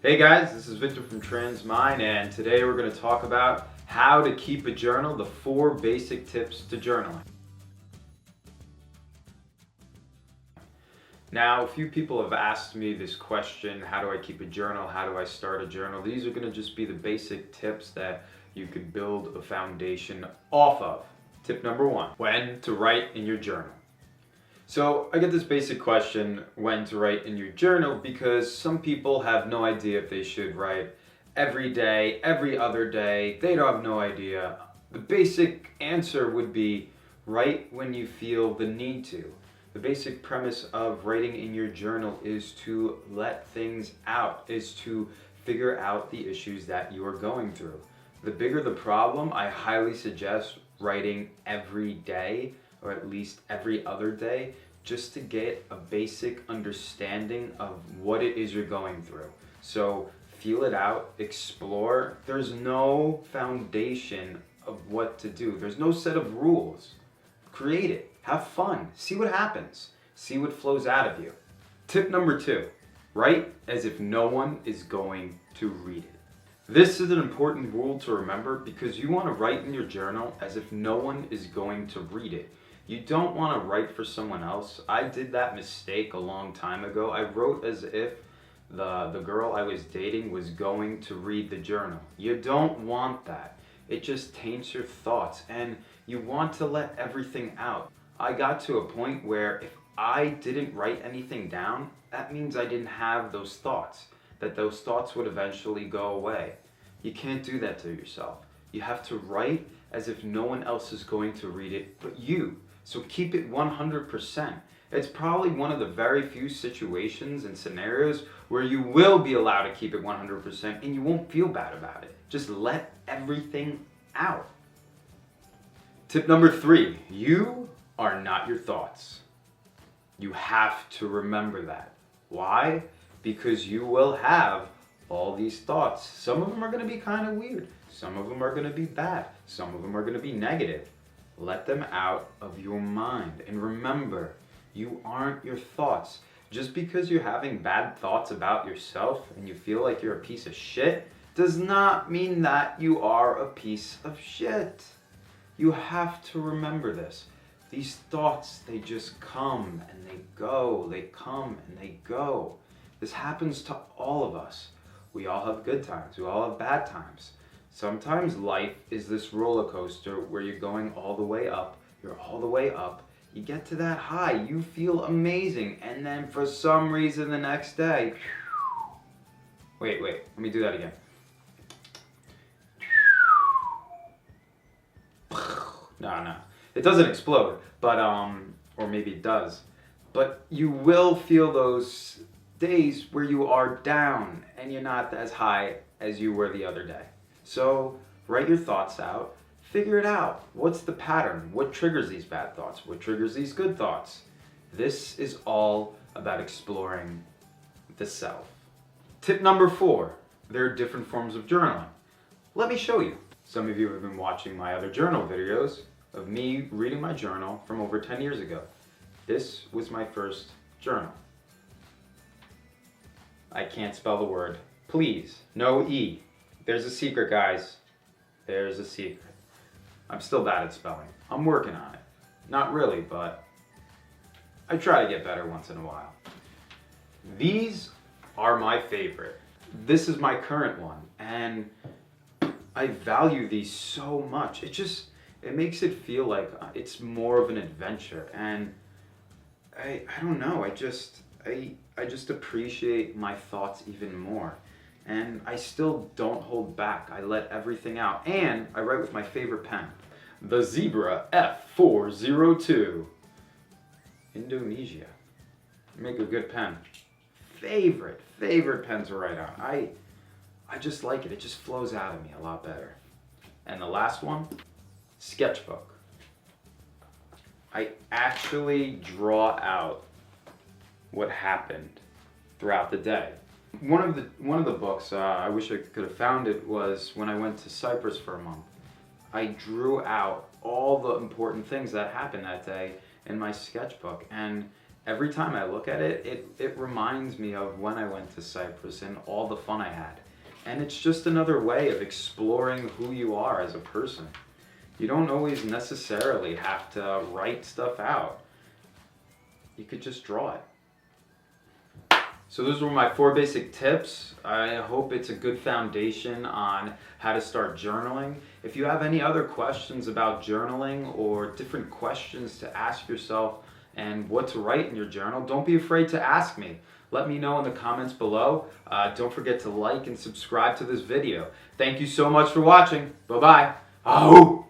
Hey guys, this is Victor from Transmind, and today we're going to talk about how to keep a journal, the 4 basic tips to journaling. Now, a few people have asked me this question, how do I keep a journal, how do I start a journal? These are going to just be the basic tips that you could build a foundation off of. Tip number 1, when to write in your journal. So I get this basic question, when to write in your journal, because some people have no idea if they should write every day, every other day. They don't have no idea. The basic answer would be write when you feel the need to. The basic premise of writing in your journal is to let things out, is to figure out the issues that you are going through. The bigger the problem, I highly suggest writing every day, or at least every other day, just to get a basic understanding of what it is you're going through. So feel it out, explore. There's no foundation of what to do. There's no set of rules. Create it, have fun, see what happens, see what flows out of you. Tip number 2, write as if no one is going to read it. This is an important rule to remember because you want to write in your journal as if no one is going to read it. You don't want to write for someone else. I did that mistake a long time ago. I wrote as if the girl I was dating was going to read the journal. You don't want that. It just taints your thoughts, and you want to let everything out. I got to a point where if I didn't write anything down, that means I didn't have those thoughts, that those thoughts would eventually go away. You can't do that to yourself. You have to write as if no one else is going to read it but you. So keep it 100%. It's probably one of the very few situations and scenarios where you will be allowed to keep it 100% and you won't feel bad about it. Just let everything out. Tip number 3, you are not your thoughts. You have to remember that. Why? Because you will have all these thoughts. Some of them are going to be kind of weird. Some of them are going to be bad. Some of them are going to be negative. Let them out of your mind. And remember, you aren't your thoughts. Just because you're having bad thoughts about yourself and you feel like you're a piece of shit does not mean that you are a piece of shit. You have to remember this. These thoughts, they just come and they go. They come and they go. This happens to all of us. We all have good times. We all have bad times. Sometimes life is this roller coaster where you're going all the way up. You're all the way up. You get to that high. You feel amazing. And then for some reason the next day, wait, let me do that again. No. It doesn't explode, but, or maybe it does. But you will feel those days where you are down and you're not as high as you were the other day. So write your thoughts out, figure it out. What's the pattern? What triggers these bad thoughts? What triggers these good thoughts? This is all about exploring the self. Tip number 4, there are different forms of journaling. Let me show you. Some of you have been watching my other journal videos of me reading my journal from over 10 years ago. This was my first journal. I can't spell the word. Please, no E. There's a secret, guys. There's a secret. I'm still bad at spelling. I'm working on it. Not really, but I try to get better once in a while. These are my favorite. This is my current one, and I value these so much. It makes it feel like it's more of an adventure, and I don't know, I just appreciate my thoughts even more. And I still don't hold back. I let everything out. And I write with my favorite pen, the Zebra F402. Indonesia. Make a good pen. Favorite pen to write on. I just like it. It just flows out of me a lot better. And the last one, Sketchbook. I actually draw out what happened throughout the day. One of the books, I wish I could have found it, was when I went to Cyprus for a month. I drew out all the important things that happened that day in my sketchbook, and Every time I look at it, it reminds me of when I went to Cyprus and all the fun I had. And it's just another way of exploring who you are as a person. You don't always necessarily have to write stuff out. You could just draw it. So those were my 4 basic tips. I hope it's a good foundation on how to start journaling. If you have any other questions about journaling or different questions to ask yourself and what to write in your journal, don't be afraid to ask me. Let me know in the comments below. Don't forget to like and subscribe to this video. Thank you so much for watching. Bye-bye. Oh!